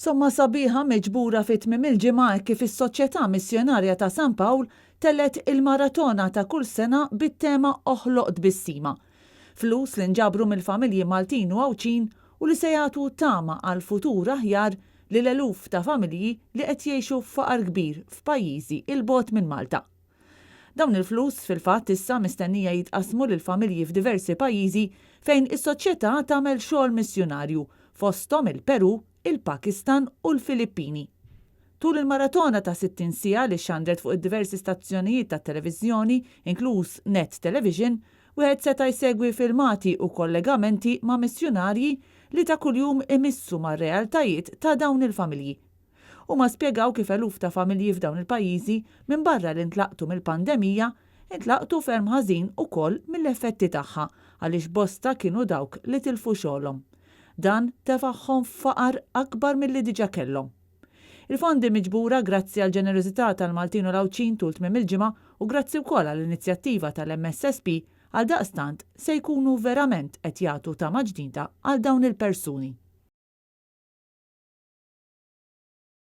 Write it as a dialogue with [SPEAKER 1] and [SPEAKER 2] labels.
[SPEAKER 1] Somma sabiħa miġbura fit-tmiem il-ġimgħa kif is-Soċjetà Missjonarja ta' San Pawl tellet il-maratona ta' kull sena bit-tema Oħloq Bissima. Flus li nġabru mill-familji Maltin u Għawċin u li se jagħtu tama għal futur aħjar lil eluf ta' familji li qed jgħixu f'faqar kbir f'pajjiżi il-bogħod minn Malta. Dawn il-flus fil-fatt issa mistennija jitqasmu lil familji f'diversi pajjiżi fejn is-soċjetà tagħmel xogħol missjonarju fosthom il-Peru, il-Pakistan u l-Filippini. Tul il-maratona ta' 60 siegħa li xandret fuq id-diversi stazzjonijiet ta' televiżjoni, inkluż Net Television, wieħed seta' jsegwi filmati u kollegamenti ma' missjonarji li ta' kuljum imissu mar-realtajiet ta' dawn il-familji. Huma spjegaw kif eluf ta' familji f'dawn il-pajjiżi minn barra li ntlaqtu mill-pandemija intlaqtu ferm ħażin ukoll mill-effetti tagħha għaliex bosta kienu dawk li tilfu xogħolhom. Dan tefaħħom faqar akbar milli diġà kellhom. Il-fondi miġbura grazzi għal ġenerożità tal-Maltin u l-Għawċin tul tmiem il-ġimgħa u grazzi wkoll għall-inizjattiva tal-MSSP għal daqstant se jkunu verament qed jagħtu tama ġdida għal dawn il-persuni.